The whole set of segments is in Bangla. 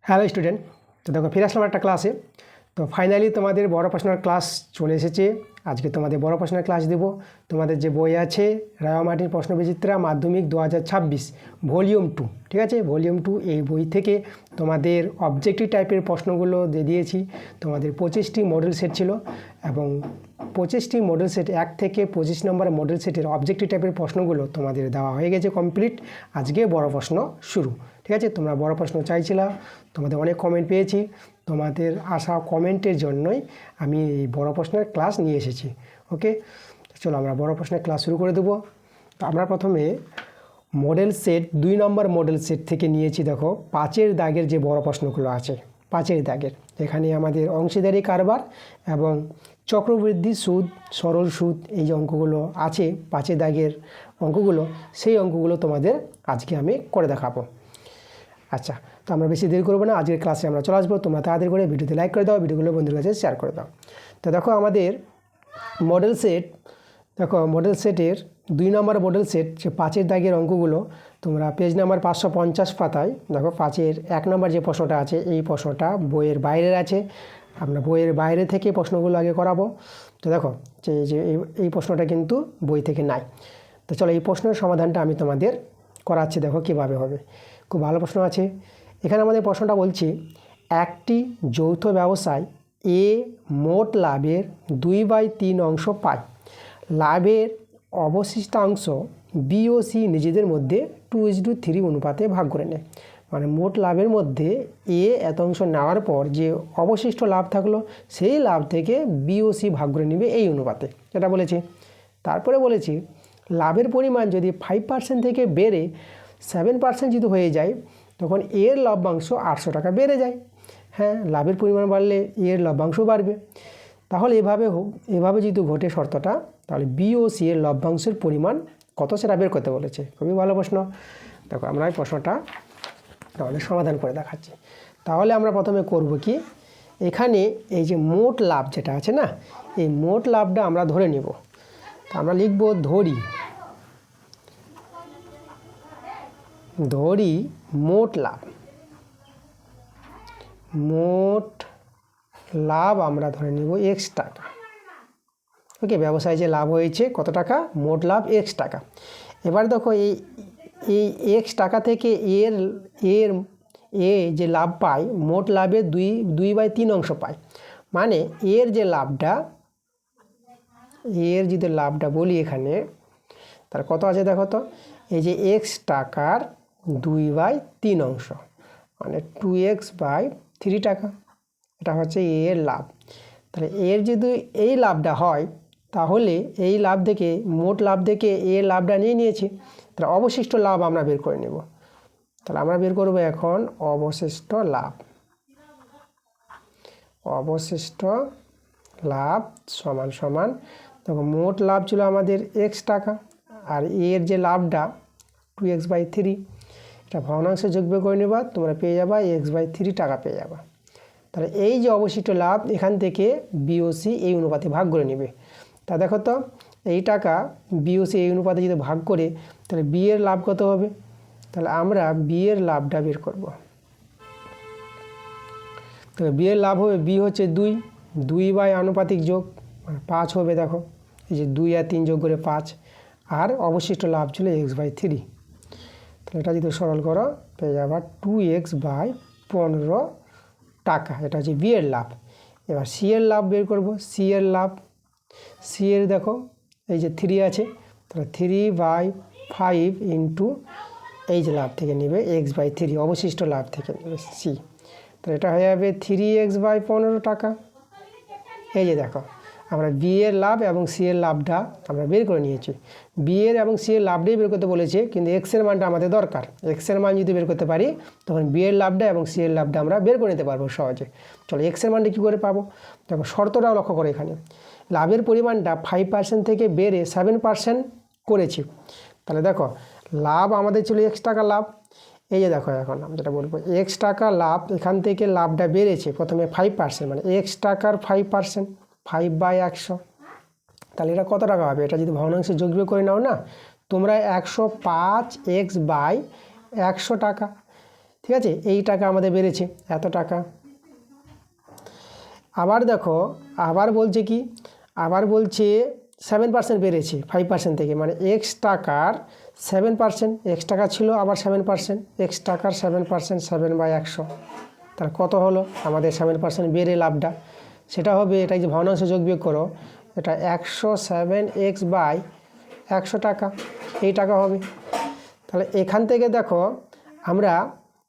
হ্যালো স্টুডেন্ট, তো দেখো ফিরে আসলাম একটা ক্লাসে। তো ফাইনালি তোমাদের বড় প্রশ্নের ক্লাস চলে এসেছে। আজকে তোমাদের বড় প্রশ্নের ক্লাস দেব। তোমাদের যে বই আছে রায় মার্টিন প্রশ্নবিচিত্রা মাধ্যমিক 2026 ভলিউম 2, ঠিক আছে, ভলিউম 2 এই বই থেকে তোমাদের অবজেক্টিভ টাইপের প্রশ্নগুলো দিয়ে দিয়েছি। তোমাদের 25টি মডেল সেট ছিল এবং 25টি মডেল সেট 1 থেকে 25 নম্বর মডেল সেটের অবজেক্টিভ টাইপের প্রশ্নগুলো তোমাদের দেওয়া হয়ে গেছে কমপ্লিট। আজকে বড় প্রশ্ন শুরু, ঠিক আছে। তোমরা বড় প্রশ্ন চাইছিলা, তোমাদের অনেক কমেন্ট পেয়েছি। তোমাদের আসা কমেন্টের জন্যই আমি এই বড় প্রশ্নের ক্লাস নিয়ে এসেছি। ওকে, চলো আমরা বড় প্রশ্নের ক্লাস শুরু করে দেবো। তো আমরা প্রথমে মডেল সেট 2 নম্বর মডেল সেট থেকে নিয়েছি। দেখো 5-এর দাগের যে বড় প্রশ্নগুলো আছে, 5-এর দাগের, এখানে আমাদের অংশীদারি কারবার এবং চক্রবৃদ্ধি সুদ, সরল সুদ, এই যে অঙ্কগুলো আছে 5-এর দাগের অঙ্কগুলো, সেই অঙ্কগুলো তোমাদের আজকে আমি করে দেখাবো। আচ্ছা, তো আমরা বেশি দেরি করবো না, আজকের ক্লাসে আমরা চলে আসবো। তোমরা তাড়াতাড়ি করে ভিডিওতে লাইক করে দাও, ভিডিওগুলো বন্ধুদের কাছে শেয়ার করে দাও। তো দেখো আমাদের মডেল সেট, দেখো মডেল সেটের 2 নম্বর মডেল সেট যে 5-এর দাগের অঙ্কগুলো তোমরা পেজ নাম্বার 550 পাতায় দেখো 5-এর 1 নম্বর যে প্রশ্নটা আছে, এই প্রশ্নটা বইয়ের বাইরের আছে। আমরা বইয়ের বাইরে থেকে প্রশ্নগুলো আগে করাবো। তো দেখো যে এই প্রশ্নটা কিন্তু বই থেকে নাই। তো চলো এই প্রশ্নের সমাধানটা আমি তোমাদের করাচ্ছি, দেখো কীভাবে হবে। খুব ভালো প্রশ্ন আছে। এখানে আমাদের প্রশ্নটা বলছি, একটি যৌথ ব্যবসায় এ মোট লাভের 2/3 অংশ পায়। লাভের অবশিষ্টাংশ বি ও সি নিজেদের মধ্যে 2:3 অনুপাতে ভাগ করে নেয়। মানে মোট লাভের মধ্যে এ এত অংশ নেওয়ার পর যে অবশিষ্ট লাভ থাকলো, সেই লাভ থেকে বি ও সি ভাগ করে নেবে এই অনুপাতে, এটা বলেছি। তারপরে বলেছি লাভের পরিমাণ যদি 5% থেকে বেড়ে 7% যদি হয়ে যায়, তখন এর লভ্যাংশ 800 টাকা বেড়ে যায়। হ্যাঁ, লাভের পরিমাণ বাড়লে এর লভ্যাংশ বাড়বে। তাহলে এভাবে যদি ঘটে শর্তটা, তাহলে বি ও সি এর লভ্যাংশের পরিমাণ কত সেটা বের করতে বলেছে। খুবই ভালো প্রশ্ন। দেখো আমরা এই প্রশ্নটা তাহলে সমাধান করে দেখাচ্ছি। তাহলে আমরা প্রথমে করব কি, এখানে এই যে মোট লাভ যেটা আছে না, এই মোট লাভটা আমরা ধরে নেব। তো আমরা লিখব ধরি মোট লাভ। মোট লাভ আমরা ধরে নেব x টাকা। ওকে, ব্যবসায় যে লাভ হয়েছে কত টাকা, মোট লাভ x টাকা। এবার দেখো এই x টাকা থেকে এর যে লাভ পায়, মোট লাভের 2/3 অংশ পায়। মানে এর যে লাভটা, এর যদি লাভটা বলি এখানে, তার কত আছে দেখো তো, এই যে x টাকার 2/3 অংশ, মানে 2x/3 টাকা, এটা হচ্ছে এর লাভ। তাহলে এর যদি এই লাভটা হয়, তাহলে এই লাভ থেকে, মোট লাভ থেকে এর লাভটা নিয়ে নিয়েছি, তাহলে অবশিষ্ট লাভ আমরা বের করে নেব। তাহলে আমরা বের করব এখন অবশিষ্ট লাভ। অবশিষ্ট লাভ সমান সমান, দেখো মোট লাভ ছিল আমাদের x টাকা, আর এর যে লাভটা 2x/3, এটা ভগ্নাংশে যোগ বিয়োগ করে নেবা, তোমরা পেয়ে যাবা x/3 টাকা পেয়ে যাবা। তাহলে এই যে অবশিষ্ট লাভ, এখান থেকে বিওসি এই অনুপাতে ভাগ করে নেবে। তা দেখো তো, এই টাকা বিওসি এই অনুপাতে যদি ভাগ করে, তাহলে বি এর লাভ কত হবে। তাহলে আমরা বি এর লাভটা বের করব। তো বি এর লাভ হবে, বি হচ্ছে 2 বাই আনুপাতিক যোগ, মানে 5 হবে। দেখো এই যে 2 আর 3 যোগ করে 5, আর অবশিষ্ট লাভ ছিল x/3। তাহলে এটা যদি সরল করো পেয়ে যাবা 2x/15 টাকা, এটা হচ্ছে বি এর লাভ। এবার সি এর লাভ বের করব। সি এর লাভ, সি এর দেখো এই যে 3 আছে, তাহলে 3/5 ইন্টু এই যে লাভ থেকে নেবে x/3, অবশিষ্ট লাভ থেকে নেবে সি। তাহলে এটা হয়ে যাবে 3x/15 টাকা। এই যে দেখো আমরা বি এর লাভ এবং সি এর লাভটা আমরা বের করে নিয়েছি। বি এর এবং সি এর লাভটাই বের করতে বলেছে, কিন্তু এক্স এর মানটা আমাদের দরকার। এক্স এর মান যদি বের করতে পারি, তখন বি এর লাভটা এবং সি এর লাভটা আমরা বের করে নিতে পারবো সহজে। চলো এক্স এর মানটা কী করে পাবো, দেখো শর্তটাও লক্ষ্য করো। এখানে লাভের পরিমাণটা 5% থেকে বেড়ে 7% করেছি। তাহলে দেখো লাভ আমাদের ছিল x টাকা লাভ। এই যে দেখো এখন আমি যেটা বলবো, x টাকা লাভ, এখান থেকে লাভটা বেড়েছে প্রথমে 5%, মানে x টাকার 5%, 5/100। তাহলে এটা কত টাকা হবে, এটা যদি ভগ্নাংশে যোগ বিয়োগ করে নাও না তোমরা, 105x/100 টাকা। ঠিক আছে, এই টাকা আমাদের বেড়েছে এত টাকা। আবার দেখো, আবার বলছে কি, আবার বলছে 7% বেড়েছে 5% থেকে, মানে এক্স টাকার 7%, এক্স টাকা ছিল আবার 7%, এক্স টাকার 7%, 7/100, তাহলে কত হলো আমাদের 7% বেড়ে লাভটা? সেটা হবে, এটা যে ভগ্নাংশ যোগ বিয়োগ করো, এটা 107x/100 টাকা, এই টাকা হবে। তাহলে এখান থেকে দেখো আমরা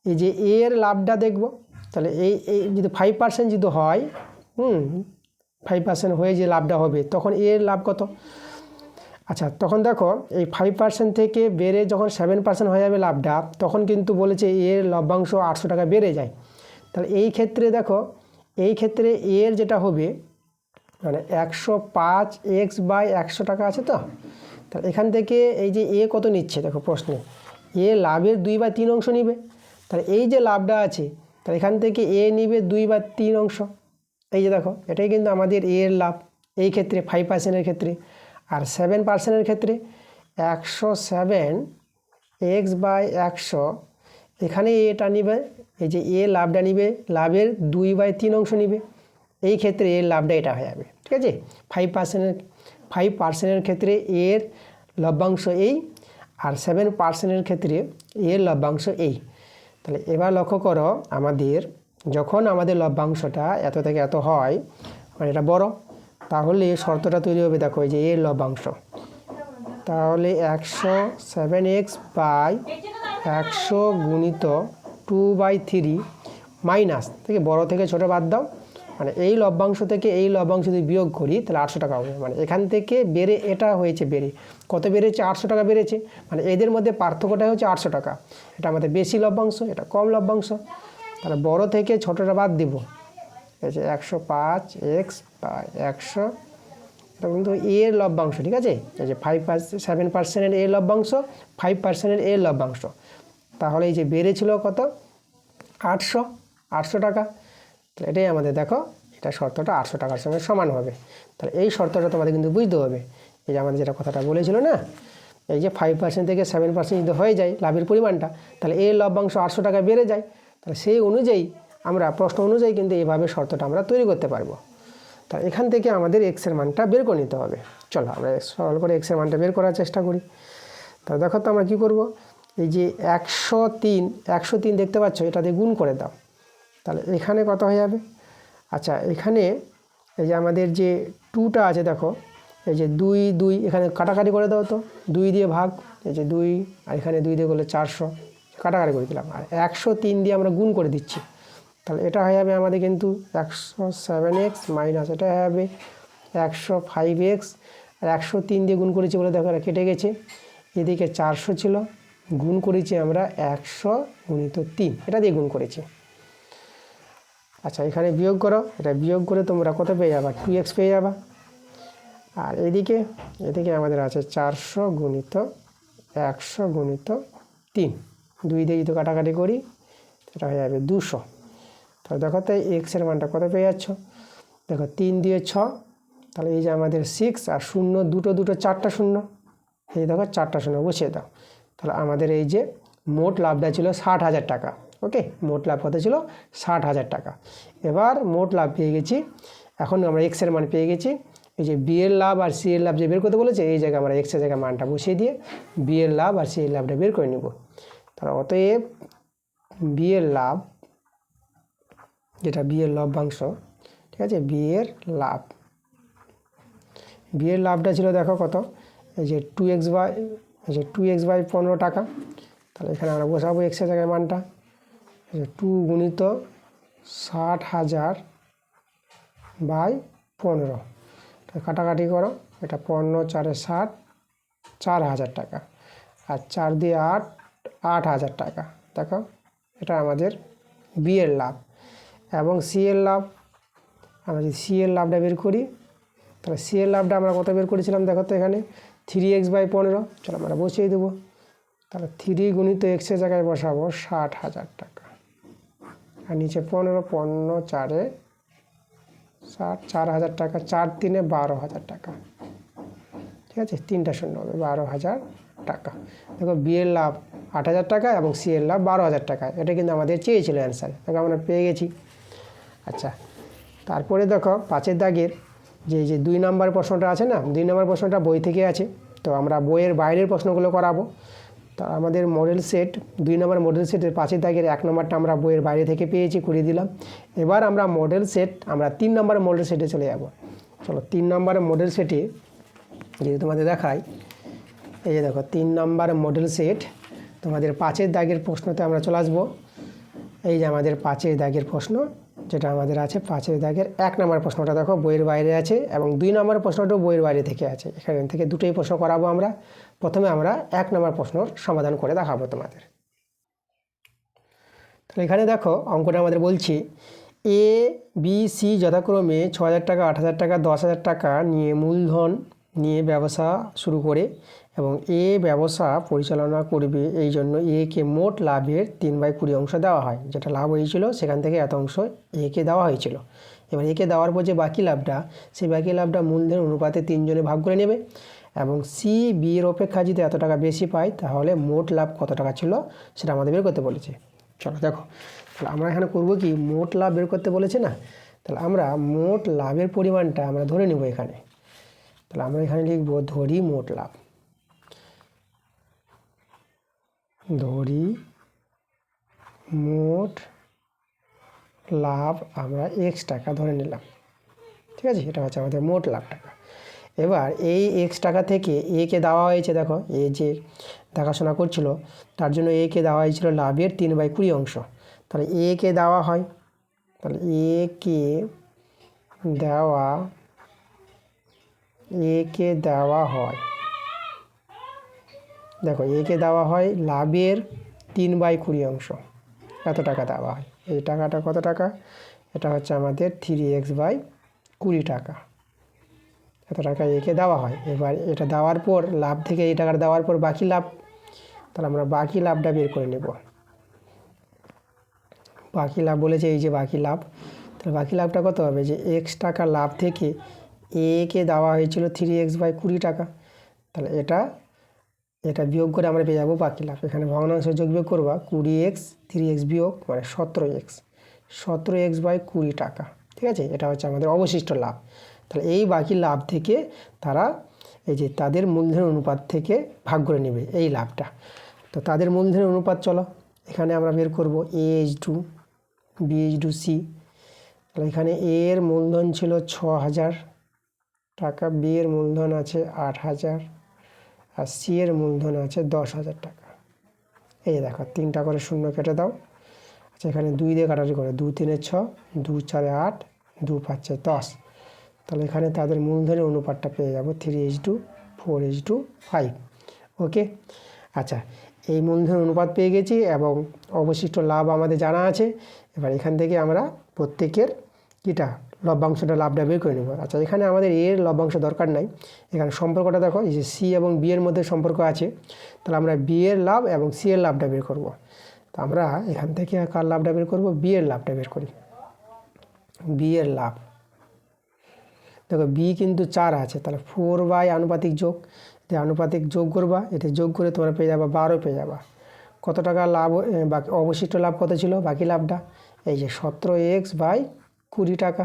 এই যে এর লাভটা দেখব। তাহলে এই যদি 5% যদি হয়, 5% হয়ে যে লাভটা হবে, তখন এর লাভ কত? আচ্ছা, তখন দেখো এই 5% থেকে বেড়ে যখন 7% হয়ে যাবে লাভটা, তখন কিন্তু বলেছে এর লভ্যাংশ 800 টাকা বেড়ে যায়। তাহলে এই ক্ষেত্রে দেখো, এই ক্ষেত্রে এর যেটা হবে মানে 105x/100 টাকা আছে তো। তাহলে এখান থেকে এই যে এ কত নিচ্ছে দেখো প্রশ্নে, এ লাভের 2/3 অংশ নিবে। তাহলে এই যে লাভটা আছে, তাহলে এখান থেকে এ নিবে 2/3 অংশ। এই যে দেখো, এটাই কিন্তু আমাদের এর লাভ এই ক্ষেত্রে 5%-এর ক্ষেত্রে। আর 7%-এর ক্ষেত্রে 107x/100, এখানে এটা নিবে, এই যে এ লাভটা নিবে, লাভের 2/3 অংশ নিবে। এই ক্ষেত্রে এর লাভটা এটা হয়ে যাবে। ঠিক আছে, 5%-এর ক্ষেত্রে এর লভ্যাংশ এই, আর 7%-এর ক্ষেত্রে এর লভ্যাংশ এই। তাহলে এবার লক্ষ্য করো, আমাদের যখন আমাদের লভ্যাংশটা এত থেকে এত হয়, মানে এটা বড়, তাহলে শর্তটা তৈরি হবে দেখো, এই যে এর লভ্যাংশ, তাহলে 107x/100 গুণিত 2/3 মাইনাস থেকে বড় থেকে ছোট বাদ দাও, মানে এই লভ্যাংশ থেকে এই লভ্যাংশ যদি বিয়োগ করি তাহলে 800 টাকা হবে। মানে এখান থেকে বেড়ে এটা হয়েছে, বেড়ে কত বেড়েছে? 800 টাকা বেড়েছে। মানে এদের মধ্যে পার্থক্যটা হচ্ছে 800 টাকা। এটা আমাদের বেশি লভ্যাংশ, এটা কম লভ্যাংশ। তাহলে বড় থেকে ছোটটা বাদ দিব, এই যে 105x/100, এটা কিন্তু এর লভ্যাংশ। ঠিক আছে, এই যে 7%-এর এর লভ্যাংশ, 5%-এর এর লভ্যাংশ। তাহলে এই যে বেড়েছিল কত? 800 টাকা। তাহলে এটাই আমাদের দেখো, এটা শর্তটা 800 টাকার সঙ্গে সমান হবে। তাহলে এই শর্তটা তোমাদের কিন্তু বুঝতে হবে। এই যে আমাদের যেটা কথাটা বলেছিল না, এই যে 5% থেকে 7% যদি হয়ে যায় লাভের পরিমাণটা, তাহলে এর লভ্যাংশ 800 টাকা বেড়ে যায়। তাহলে সেই অনুযায়ী আমরা প্রশ্ন অনুযায়ী কিন্তু এইভাবে শর্তটা আমরা তৈরি করতে পারবো। তা এখান থেকে আমাদের এক্সের মানটা বের করে নিতে হবে। চলো আমরা সরল করে এক্সের মানটা বের করার চেষ্টা করি। তা দেখো তো আমরা কী করব, এই যে 103 দেখতে পাচ্ছ, এটা দিয়ে গুণ করে দাও। তাহলে এখানে কত হয়ে যাবে? আচ্ছা, এখানে এই যে আমাদের যে 2টা আছে দেখো, এই যে 2 এখানে কাটাকাটি করে দাও তো, 2 দিয়ে ভাগ, এই যে 2, আর এখানে 2 দিয়ে করলে 400, কাটাকাটি করে দিলাম। আর 103 দিয়ে আমরা গুণ করে দিচ্ছি। তাহলে এটা হয়ে যাবে আমাদের কিন্তু 107x মাইনাস এটা হয়ে যাবে 105x, আর 103 দিয়ে গুণ করেছি বলে দেখো এটা কেটে গেছে। এদিকে 400 ছিল, গুণ করেছি আমরা 100 গুণিত 3, এটা দিয়ে গুণ করেছি। আচ্ছা, এখানে বিয়োগ করো, এটা বিয়োগ করে তোমরা কত পেয়ে যাবা? 2x পেয়ে যাবা। আর এদিকে আমাদের আছে 400 গুণিত 100 গুণিত 3, 2 দিয়ে যদি কাটাকাটি করি এটা হয়ে যাবে 200। তাহলে দেখো তো এক্সের মানটা কত পেয়ে যাচ্ছ? দেখো 3 দিয়ে 6, তাহলে এই যে আমাদের 6, আর 0 দুটো 4টা শূন্য, এই দেখো 4টা শূন্য বসিয়ে দাও। তাহলে আমাদের এই যে মোট লাভটা ছিল 60,000 টাকা। ওকে, মোট লাভ কত ছিল? 60,000 টাকা। এবার মোট লাভ পেয়ে গেছি, এখন আমরা এক্সের মান পেয়ে গেছি। এই যে বি এর লাভ আর সি এর লাভ যে বের করতে বলেছে, এই জায়গায় আমরা এক্সের জায়গায় মানটা বসিয়ে দিয়ে বি এর লাভ আর সি এর লাভটা বের করে নেব। তাহলে অতএব বি এর লাভ, যেটা বি এর লভ্যাংশ, ঠিক আছে, বি এর লাভটা ছিল দেখো কত, এই যে 2x/15 টাকা। তাহলে এখানে আমরা বসাবো এক্সের জায়গায় মানটা, 2 গুণিত 60,000/15, কাটাকাটি করো, এটা 15 4 60, 4,000 টাকা, আর 4 দিয়ে 8, 8,000 টাকা। দেখো এটা আমাদের বি এর লাভ। এবং সি এর লাভ, আমরা যদি সি এর লাভটা বের করি, তাহলে সি এর লাভটা আমরা কত বের করেছিলাম দেখো তো, এখানে 3x/15, চলো আমরা বসিয়ে দেবো। তাহলে 3 গুণিত এক্সের জায়গায় বসাবো 60,000 টাকা, আর নিচে 15, 15 4 60, 4,000 টাকা, 4 3 12,000 টাকা। ঠিক আছে, 3টা শূন্য হবে 12,000 টাকা। দেখো বি এর লাভ 8,000 টাকা এবং সি এর লাভ 12,000 টাকা। এটা কিন্তু আমাদের চেয়েছিল অ্যান্সার, দেখো আমরা পেয়ে গেছি। আচ্ছা, তারপরে দেখো 5-এর দাগের যে 2 নম্বর প্রশ্নটা আছে না, 2 নম্বর প্রশ্নটা বই থেকে আছে। তো আমরা বইয়ের বাইরের প্রশ্নগুলো করাবো। তা আমাদের মডেল সেট 2 নম্বর মডেল সেটের 5-এর দাগের 1 নম্বরটা আমরা বইয়ের বাইরে থেকে পেয়েছি, করিয়ে দিলাম। এবার আমরা মডেল সেট, আমরা 3 নম্বর মডেল সেটে চলে যাব। চলো 3 নম্বর মডেল সেটে যদি তোমাদের দেখাই, এই যে দেখো 3 নম্বর মডেল সেট তোমাদের 5-এর দাগের প্রশ্নতে আমরা চলে আসবো। এই যে আমাদের 5-এর দাগের প্রশ্ন যেটা আমাদের আছে, 5-এর দাগের 1 নম্বর প্রশ্নটা দেখো বইয়ের বাইরে আছে এবং 2 নম্বর প্রশ্নটাও বইয়ের বাইরে থেকে আছে। এখান থেকে দুটোই প্রশ্ন করাবো আমরা। প্রথমে আমরা 1 নম্বর প্রশ্নর সমাধান করে দেখাবো তোমাদের। তাহলে এখানে দেখো অঙ্কটা আমাদের বলছি এ বি সি যথাক্রমে 6,000 টাকা, 8,000 টাকা, 10,000 টাকা নিয়ে মূলধন নিয়ে ব্যবসা শুরু করে এবং এ ব্যবসা পরিচালনা করবে, এই জন্য একে মোট লাভের 3/20 অংশ দেওয়া হয়। যেটা লাভ হয়েছিল সেখান থেকে এত অংশ একে দেওয়া হয়েছিল। এবার একে দেওয়ার পর যে বাকি লাভটা, সেই বাকি লাভটা মূলধন অনুপাতে 3 জনে ভাগ করে নেবে এবং সি বি এর অপেক্ষা যদি এত টাকা বেশি পায় তাহলে মোট লাভ কত টাকা ছিল সেটা আমাদের বের করতে বলেছে। চলো দেখো, তাহলে আমরা এখানে করব কি, মোট লাভ বের করতে বলেছে না, তাহলে আমরা মোট লাভের পরিমাণটা আমরা ধরে নেব এখানে। তাহলে আমরা এখানে লিখব ধরি মোট লাভ, ধরি মোট লাভ আমরা x টাকা ধরে নিলাম। ঠিক আছে, এটা হচ্ছে আমাদের মোট লাভ টাকা। এবার এই x টাকা থেকে এ কে দেওয়া হয়েছে, দেখো এ যে দেখাশোনা করছিল তার জন্য এ কে দেওয়া হয়েছিল লাভের 3/20 অংশ। তাহলে এ কে দেওয়া হয়, তাহলে এ কে দেওয়া হয়, দেখো এ কে দেওয়া হয় লাভের 3/20 অংশ, এত টাকা দেওয়া হয়। এই টাকাটা কত টাকা, এটা হচ্ছে আমাদের 3x/20 টাকা, এত টাকা একে দেওয়া হয়। এবার এটা দেওয়ার পর লাভ থেকে এই টাকাটা দেওয়ার পর বাকি লাভ, তাহলে আমরা বাকি লাভটা বের করে নেব। বাকি লাভ বলেছে এই যে বাকি লাভ, তাহলে বাকি লাভটা কত হবে, যে x টাকা লাভ থেকে এ কে দেওয়া হয়েছিল 3x/20 টাকা, তাহলে এটা বিয়োগ করে আমরা পেয়ে যাবো বাকি লাভ। এখানে ভগ্নাংশ যোগ বিয়োগ করবা, 20x 3x বিয়োগ মানে 17x/20 টাকা। ঠিক আছে, এটা হচ্ছে আমাদের অবশিষ্ট লাভ। তাহলে এই বাকি লাভ থেকে তারা এই যে তাদের মূলধনের অনুপাত থেকে ভাগ করে নেবে এই লাভটা। তো তাদের মূলধনের অনুপাত চলো এখানে আমরা বের করব A/2 B/2 C। তাহলে এখানে এ এর মূলধন ছিল 6,000 টাকা, বি এর মূলধন আছে 8,000 আর সি এর মূলধন আছে 10,000 টাকা। এই দেখো 3টা করে শূন্য কেটে দাও। আচ্ছা, এখানে 2 দিয়ে কাটারি করে, 2 3 6, 2 4 8, 2 5 10। তাহলে এখানে তাদের মূলধনের অনুপাতটা পেয়ে যাবো 3:4:5। ওকে, আচ্ছা এই মূলধন অনুপাত পেয়ে গেছি এবং অবশিষ্ট লাভ আমাদের জানা আছে। এবার এখান থেকে আমরা প্রত্যেকের কিটা লভ্যাংশটা লাভটা বের করে নেব। আচ্ছা, এখানে আমাদের এর লভ্যাংশ দরকার নাই, এখানে সম্পর্কটা দেখো এই যে সি এবং বি এর মধ্যে সম্পর্ক আছে, তাহলে আমরা বি এর লাভ এবং সি এর লাভটা বের করব। তো আমরা এখান থেকে কার লাভটা বের করব, বি এর লাভটা বের করি। বি এর লাভ দেখো বি কিন্তু 4 আছে, তাহলে 4 আনুপাতিক যোগ, যে আনুপাতিক যোগ করবা, এটা যোগ করে তোমরা পেয়ে যাবা 12 পেয়ে যাবা। কত টাকা লাভ, বাকি অবশিষ্ট লাভ কত ছিল, বাকি লাভটা এই যে 17x/20 টাকা।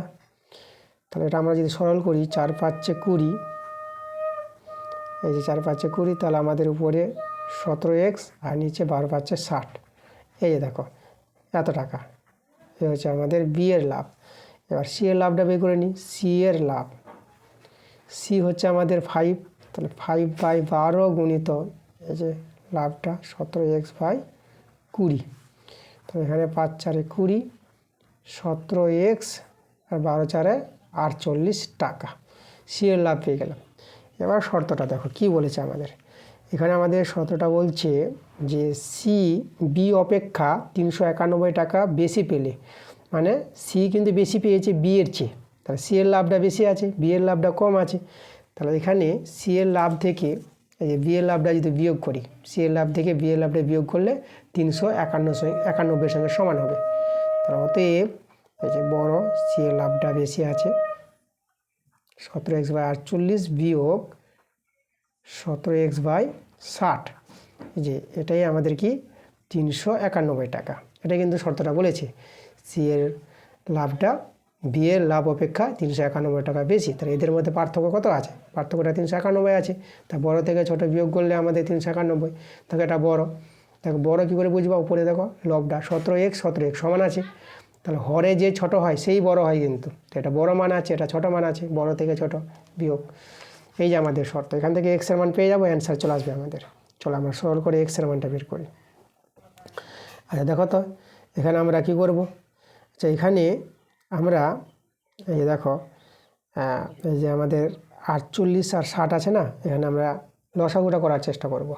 তাহলে এটা আমরা যদি সরল করি, 4 5 20, এই যে 4 5 20, তাহলে আমাদের উপরে 17x আর নিচে 12 5 60। এই যে দেখো এত টাকা, এই হচ্ছে আমাদের বি এর লাভ। এবার সি এর লাভটা বের করে নিই। সি এর লাভ, সি হচ্ছে আমাদের 5, তাহলে 5/12 গুণিত এই যে লাভটা 17x/20। তো এখানে 5 4 20, 17x আর 12 4 48 টাকা। সি এর লাভ পেয়ে গেলাম। এবার শর্তটা দেখো কি বলেছে আমাদের, এখানে আমাদের শর্তটা বলছে যে সি বি অপেক্ষা 391 টাকা বেশি পেলে, মানে সি কিন্তু বেশি পেয়েছে বি এর চেয়ে, তাহলে সি এর লাভটা বেশি আছে, বি এর লাভটা কম আছে। তাহলে এখানে সি এর লাভ থেকে এই যে বি এর লাভটা যদি বিয়োগ করি, সি এর লাভ থেকে বি এর লাভটা বিয়োগ করলে 391 সঙ্গে সমান হবে। তাহলে অতএব এই যে বড় সি এর লাভটা বেশি আছে, 17x/48 বিয়োগ 17x/60। যে এটাই আমাদের কি 391 টাকা। এটা কিন্তু শর্তটা বলেছে সি এর লাভটা বি এর লাভ অপেক্ষা 391 টাকা বেশি। তাহলে এদের মধ্যে পার্থক্য কত আছে? পার্থক্যটা 391 আছে। তা বড় থেকে ছোট বিয়োগ করলে আমাদের 391, তাহলে এটা বড়। দেখো বড় কী করে বুঝবা? উপরে দেখো লবটা 17x সমান আছে। তাহলে হরে যে ছোট হয় সেই বড় হয়, কিন্তু এটা বড় মান আছে, এটা ছোট মান আছে, বড় থেকে ছোট বিয়োগ। এই যে আমাদের শর্ত, এখান থেকে এক্সের মান পেয়ে যাবো, অ্যান্সার চলে আসবে আমাদের। চলো আমরা সরল করে এক্সের মানটা বের করি। আচ্ছা দেখো তো এখানে আমরা কি করব? আচ্ছা এখানে আমরা এই দেখো এই যে আমাদের 48 আর 60 আছে না, এখানে আমরা লসাগুটা করার চেষ্টা করব।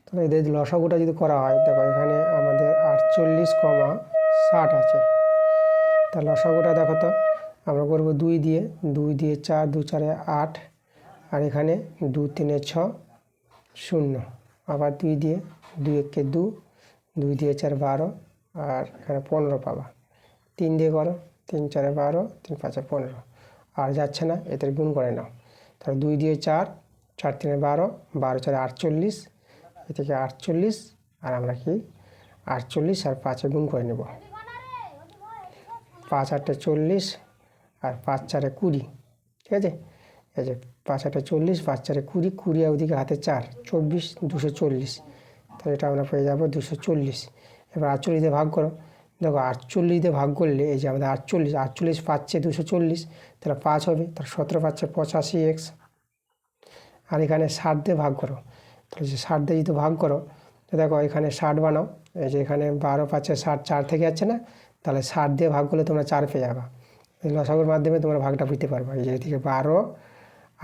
তাহলে এদের লসাগুটা যদি করা হয়, দেখো এখানে আমাদের 48, 60 আছে। তার লসাগুটা দেখো তো আমরা করব 2 দিয়ে 4, 2 4 8, আর এখানে 2 3 6 0, আবার 2 দিয়ে 2 1 2, 2 দিয়ে 4 12, আর এখানে 15 পাবা। 3 দিয়ে করো, 3 4 12, 3 5 15, আর যাচ্ছে না, এদের গুণ করে নাও। তাহলে 2 দিয়ে 4, 4 3 12, 12 4 48, এ থেকে 48, আর আমরা কি 48 আর 5 গুণ করে নেব। 5 8 40, আর 5 4 20, ঠিক আছে। এই যে 5 8 40, 5 4 20, 20 আর ওদিকে হাতে 4, 24, 240। তাহলে এটা আমরা পেয়ে যাবো 240। এবার 48 দিয়ে ভাগ করো, দেখো 48 দিয়ে ভাগ করলে এই যে আমাদের 48 পাচ্ছে 240, তাহলে 5 হবে, তাহলে 17 পাচ্ছে 85x। আর এখানে 60 দিয়ে ভাগ করো, তাহলে যে 60 দিয়ে যদি ভাগ করো, তো দেখো এখানে 60 বানাও, এই যে এখানে 12 পাচ্ছে 60, 4 থেকে যাচ্ছে না, তাহলে 60 দিয়ে ভাগ করলে তোমরা 4 পেয়ে যাবা। এই লসাগুর মাধ্যমে তোমরা ভাগটা বুঝতে পারবা। এই যে এদিকে 12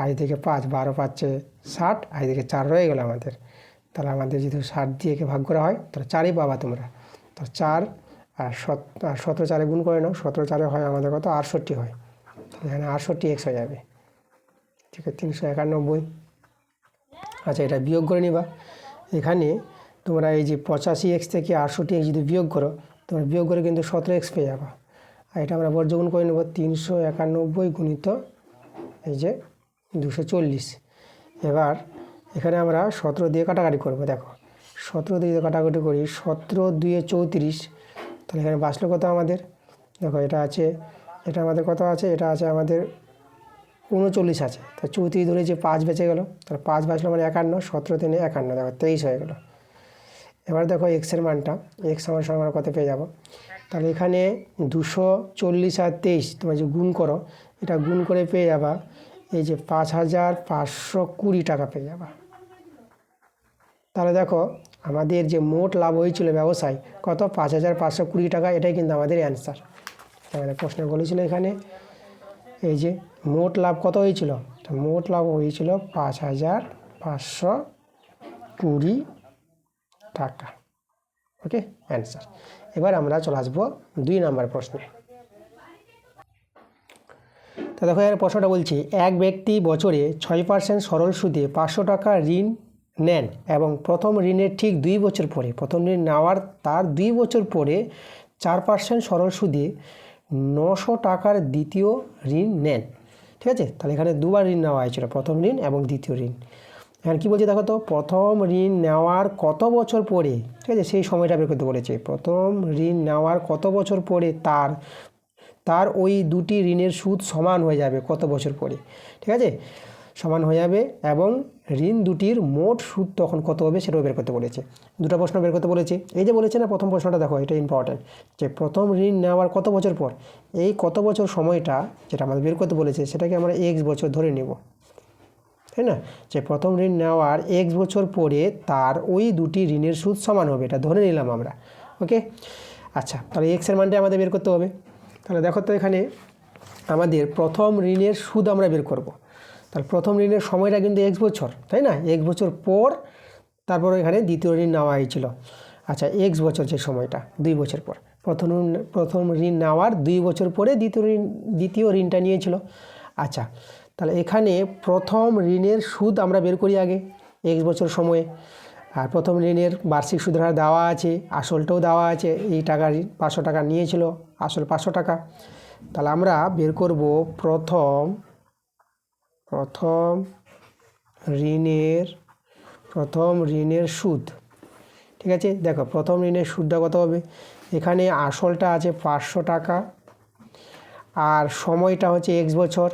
আর এদিকে 5, 12 পাচ্ছে 60, আর এদিকে 4 রয়ে গেলো আমাদের। তাহলে আমাদের যদি 60 দিয়ে ভাগ করা হয় তাহলে 4ই পাবা তোমরা। তো 4 আর 17 4 গুণ করে নাও, 17 4 হয় আমাদের কত? 68 হয়। এখানে 68x হয়ে যাবে, ঠিক আছে, 391। আচ্ছা এটা বিয়োগ করে নিবা। এখানে তোমরা এই যে 85x থেকে 68x যদি বিয়োগ করো, তোমরা বিয়োগ করে কিন্তু 17x পেয়ে যাবা। আর এটা আমরা বর্গগুণ করে নেব, 391 গুণিত এই যে 240। এবার এখানে আমরা 17 দিয়ে কাটাকাটি করবো। দেখো 17 দিয়ে কাটাকাটি করি, 17 2 34, তাহলে এখানে বাঁচলো কত আমাদের? দেখো এটা আছে, এটা আমাদের কত আছে? এটা আছে আমাদের 39 আছে। তা 34 ধরে যে 5 বেঁচে গেল, তাহলে 5 বাঁচলো মানে 51, 17 3 51, দেখো 23 হয়ে গেল। এবার দেখো এক্সের মানটা, এক্স সমান আমরা কত পেয়ে যাব? তাহলে এখানে 240 আর 23 তোমরা যে গুণ করো, এটা গুণ করে পেয়ে যাবা এই যে 5520 টাকা পেয়ে যাবা। তাহলে দেখো আমাদের যে মোট লাভ হয়েছিল ব্যবসায় কত? 5520 টাকা। এটাই কিন্তু আমাদের অ্যান্সার। আমাদের প্রশ্ন বলেছিল এখানে এই যে মোট লাভ কত হয়েছিল? মোট লাভ হয়েছিল 5520 টাকা। ওকে, অ্যান্সার। এবার আমরা চলে আসবো 2 নম্বর প্রশ্নে। তো দেখো এর প্রশ্নটা বলছি, এক ব্যক্তি বছরে 6% সরল সুদে 500 টাকা ঋণ নেন এবং প্রথম ঋণের ঠিক 2 বছর পরে, প্রথম ঋণ নেওয়ার তার 2 বছর পরে 4% সরল সুদে 900 টাকার দ্বিতীয় ঋণ নেন। ঠিক আছে, তাহলে এখানে দুবার ঋণ নেওয়া হয়েছিল, প্রথম ঋণ এবং দ্বিতীয় ঋণ। এখানে কী বলছে দেখো তো, প্রথম ঋণ নেওয়ার কত বছর পরে, ঠিক আছে, সেই সময়টা বের করতে বলেছে। প্রথম ঋণ নেওয়ার কত বছর পরে তার ওই দুটি ঋণের সুদ সমান হয়ে যাবে কত বছর পরে, ঠিক আছে, সমান হয়ে যাবে, এবং ঋণ দুটির মোট সুদ তখন কত হবে সেটাও বের করতে বলেছে। দুটো প্রশ্ন বের করতে বলেছে। এই যে বলেছে না প্রথম প্রশ্নটা, দেখো এটা ইম্পর্টেন্ট, যে প্রথম ঋণ নেওয়ার কত বছর পর, এই কত বছর সময়টা যেটা আমাদের বের করতে বলেছে সেটাকে আমরা x বছর ধরে নেব, তাই না, যে প্রথম ঋণ নেওয়ার x বছর পরে তার ওই দুটি ঋণের সুদ সমান হবে, এটা ধরে নিলাম আমরা। ওকে, আচ্ছা তাহলে এক্সের মানটা আমাদের বের করতে হবে। তাহলে দেখো তো এখানে আমাদের প্রথম ঋণের সুদ আমরা বের করব। তাহলে প্রথম ঋণের সময়টা কিন্তু x বছর, তাই না, x বছর পর তারপর এখানে দ্বিতীয় ঋণ নেওয়া হয়েছিল। আচ্ছা x বছর যে সময়টা 2 বছর পর, প্রথম ঋণ নেওয়ার 2 বছর পরে দ্বিতীয় ঋণটা নিয়েছিল। আচ্ছা তাহলে এখানে প্রথম ঋণের সুদ আমরা বের করি আগে x বছর সময়ে। আর প্রথম ঋণের বার্ষিক সুদের হার দেওয়া আছে, আসলটাও দেওয়া আছে, এই টাকা 500 টাকা নিয়েছিল, আসল 500 টাকা। তাহলে আমরা বের করব প্রথম ঋণের প্রথম ঋণের সুদ। ঠিক আছে, দেখো প্রথম ঋণের সুদটা কত হবে, এখানে আসলটা আছে 500 টাকা, আর সময়টা হচ্ছে x বছর,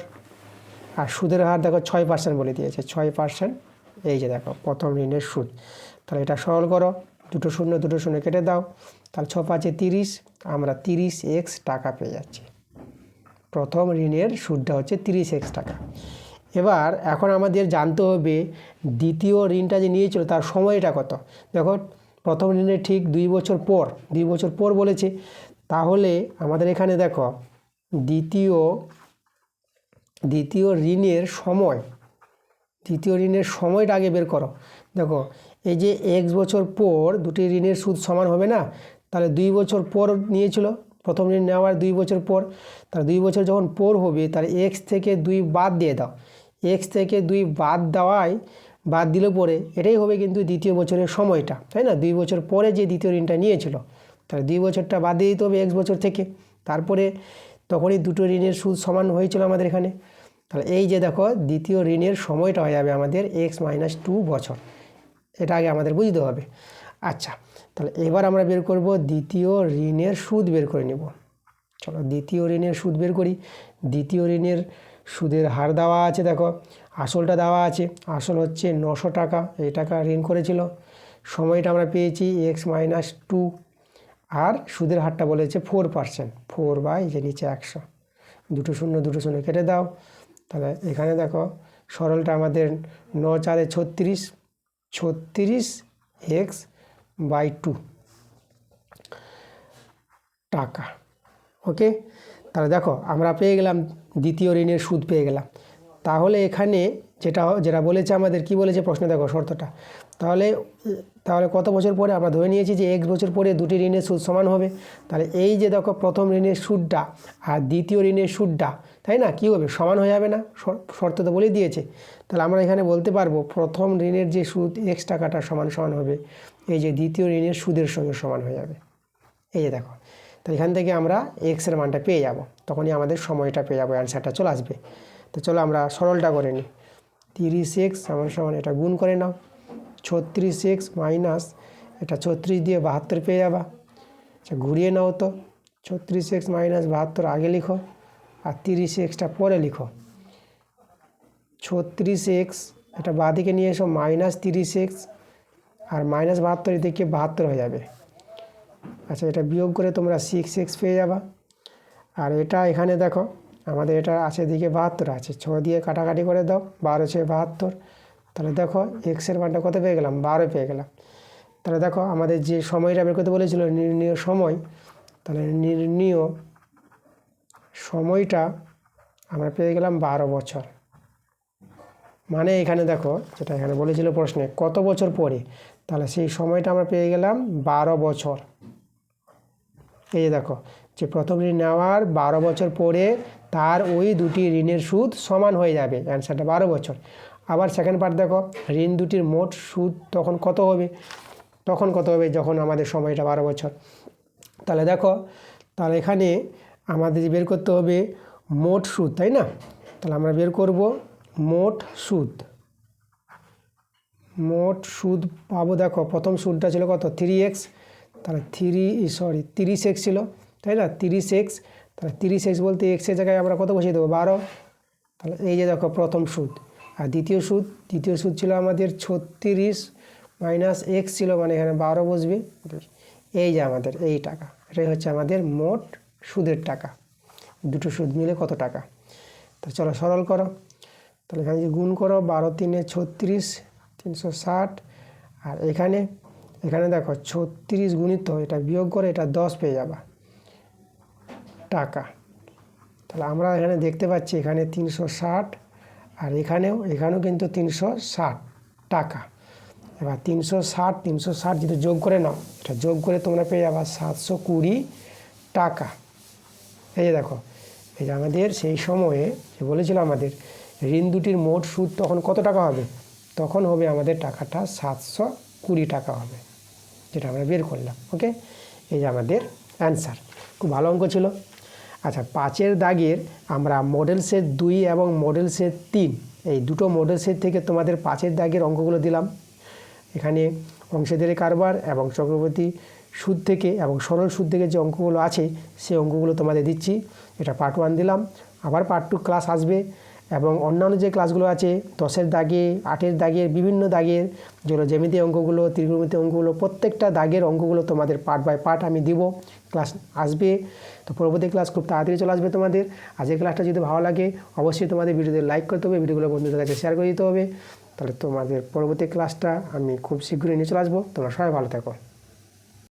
আর সুদের হার দেখো 6% বলে দিয়েছে, 6%। এই যে দেখো প্রথম ঋণের সুদ। তাহলে এটা সরল করো, দুটো শূন্য কেটে দাও, তাহলে 6 5 30, আমরা 30x টাকা পেয়ে যাচ্ছি। প্রথম ঋণের সুদটা হচ্ছে 30x টাকা। এবার এখন আমাদের জানতে হবে দ্বিতীয় ঋণটা যে নিয়েছিল তার সময়টা কত। দেখো প্রথম ঋণের ঠিক 2 বছর পর বলেছে, তাহলে আমাদের এখানে দেখো দ্বিতীয় ঋণের সময়টা আগে বের করো। দেখো এই যে x বছর পর দুটি ঋণের সুদ সমান হবে না, তাহলে 2 বছর পর নিয়েছিল, প্রথম ঋণ নেওয়ার 2 বছর পর, তাহলে 2 বছর যখন পর হবে তাহলে x থেকে 2 বাদ দিয়ে দাও, x থেকে 2 বাদ দিলে পরে এটাই হবে কিন্তু দ্বিতীয় বছরের সময়টা, তাই না? 2 বছর পরে যে দ্বিতীয় ঋণটা নিয়েছিল, তাহলে 2 বছরটা বাদ দিয়ে দিতে হবে x বছর থেকে, তারপরে তখনই দুটো ঋণের সুদ সমান হয়েছিল আমাদের এখানে। তাহলে এই যে দেখো দ্বিতীয় ঋণের সময়টা হয়ে যাবে আমাদের x-2 বছর, এটা আগে আমাদের বুঝতে হবে। আচ্ছা, তাহলে এবার আমরা বের করব দ্বিতীয় ঋণের সুদ বের করে নেব। চলো দ্বিতীয় ঋণের সুদ বের করি। দ্বিতীয় ঋণের সুদের হার দেওয়া আছে, দেখো আসলটা দেওয়া আছে, আসল হচ্ছে 900 টাকা, এই টাকা ঋণ করেছিল, সময়টা আমরা পেয়েছি x-2, আর সুদের হারটা বলেছে 4%, 4/100, দুটো শূন্য কেটে দাও, তাহলে এখানে দেখো সরলটা আমাদের 9 4 36x/2 টাকা। ওকে, তাহলে দেখো আমরা পেয়ে গেলাম দ্বিতীয় ঋণের সুদ পেয়ে গেলাম। তাহলে এখানে যেটা বলেছে আমাদের, কি বলেছে প্রশ্নে, দেখো শর্তটা, তাহলে কত বছর পরে, আমরা ধরে নিয়েছি যে x বছর পরে দুটি ঋণের সুদ সমান হবে। তাহলে এই যে দেখো প্রথম ঋণের সুদটা আর দ্বিতীয় ঋণের সুদটা, তাই না, কী হবে, সমান হয়ে যাবে না? শর্ত তো বলে দিয়েছে। তাহলে আমরা এখানে বলতে পারবো প্রথম ঋণের যে সুদ x টাকাটা সমান হবে এই যে দ্বিতীয় ঋণের সুদের সঙ্গে সমান হয়ে যাবে। এই যে দেখো, তো এখান থেকে আমরা এক্সের মানটা পেয়ে যাব, তখনই আমাদের সময়টা পেয়ে যাবো, অ্যান্সারটা চলে আসবে। তো চলো আমরা সরলটা করে নিই। 30x সমান এটা গুণ করে নাও, 36x মাইনাস এটা 36 দিয়ে 72 পেয়ে যাবা। আচ্ছা ঘুরিয়ে নাও তো, 36x মাইনাস 72 আগে লিখো, আর 30xটা পরে লিখো। 36x এটা বাঁদিকে নিয়ে এসো, মাইনাস 30x, আর মাইনাস 72 এদিকে 72 হয়ে যাবে। আচ্ছা এটা বিয়োগ করে তোমরা 6x পেয়ে যাবা। আর এটা এখানে দেখো আমাদের এটা আছে এদিকে 72 আছে, 6 দিয়ে কাটাকাটি করে দাও, 12 6 72, তাহলে দেখো এক্সের মানটা কত পেয়ে গেলাম, 12 পেয়ে গেলাম। তাহলে দেখো আমাদের যে সময়টা বের করতে বলেছিল নির্ণীয় সময়, তাহলে নির্ণীয় সময়টা আমরা পেয়ে গেলাম 12 বছর। মানে এখানে দেখো যেটা এখানে বলেছিল প্রশ্নে কত বছর পরে, তাহলে সেই সময়টা আমরা পেয়ে গেলাম 12 বছর। এই যে দেখো যে প্রথম ঋণ নেওয়ার 12 বছর পরে তার ওই দুটি ঋণের সুদ সমান হয়ে যাবে, অ্যান্সারটা 12 বছর। আবার সেকেন্ড পার্ট দেখো, ঋণ দুটির মোট সুদ তখন কত হবে, যখন আমাদের সময়টা 12 বছর। তাহলে দেখো, তাহলে এখানে আমাদের বের করতে হবে মোট সুদ, তাই না? তাহলে আমরা বের করব মোট সুদ পাবো। দেখো প্রথম সুদটা ছিল কত, 3x, তাহলে 30x ছিল, তাই না, 30x, তাহলে 30x বলতে এক্সের জায়গায় আমরা কত বসিয়ে দেবো, 12। তাহলে এই যে দেখো প্রথম সুদ, আর দ্বিতীয় সুদ ছিল আমাদের 36 মাইনাস x ছিল, মানে এখানে 12 বসবে। এই যে আমাদের এই টাকা, এটাই হচ্ছে আমাদের মোট সুদের টাকা। দুটো সুদ মিলে কত টাকা। তো চলো সরল করো, তাহলে এখানে যে গুণ করো, 12 3 36, 360, আর এখানে দেখো 36 গুণিত এটা বিয়োগ করে এটা 10 পেয়ে যাবা টাকা। তাহলে আমরা এখানে দেখতে পাচ্ছি এখানে 360, আর এখানেও কিন্তু 360 টাকা। এবার 360 যদি যোগ করে নাও, এটা যোগ করে তোমরা পেয়ে যাবা 720 টাকা। এই যে দেখো, এই যে আমাদের সেই সময়ে যে বলেছিল আমাদের ঋণ দুটির মোট সুদ তখন কত টাকা হবে, তখন হবে আমাদের টাকাটা 720 টাকা হবে, যেটা আমরা বের করলাম। ওকে, এই যে আমাদের অ্যান্সার। খুব ভালো অঙ্ক ছিল। আচ্ছা 5-এর দাগের আমরা মডেল সেট 2 এবং মডেল সেট 3, এই দুটো মডেল সেট থেকে তোমাদের 5-এর দাগের অঙ্কগুলো দিলাম। এখানে অংশীদারি কারবার এবং চক্রবর্তী সুদ থেকে এবং সরল সুদ থেকে যে অঙ্কগুলো আছে সেই অঙ্কগুলো তোমাদের দিচ্ছি। এটা পার্ট 1 দিলাম, আবার পার্ট 2 ক্লাস আসবে এবং অন্যান্য যে ক্লাসগুলো আছে 10-এর দাগে, 8-এর দাগের, বিভিন্ন দাগের যেগুলো জ্যামিতি অঙ্কগুলো, ত্রিকোণমিতি অঙ্কগুলো, প্রত্যেকটা দাগের অঙ্কগুলো তোমাদের পার্ট বাই পার্ট আমি দিব, ক্লাস আসবে। তো পরবর্তী ক্লাস খুব তাড়াতাড়ি চলে আসবে তোমাদের। আজকের ক্লাসটা যদি ভালো লাগে অবশ্যই তোমাদের ভিডিওতে লাইক করতে হবে, ভিডিওগুলো বন্ধুদের কাছে শেয়ার করে দিতে হবে। তাহলে তোমাদের পরবর্তী ক্লাসটা আমি খুব শীঘ্রই নিয়ে চলে আসবো। তোমরা সবাই ভালো থাকো।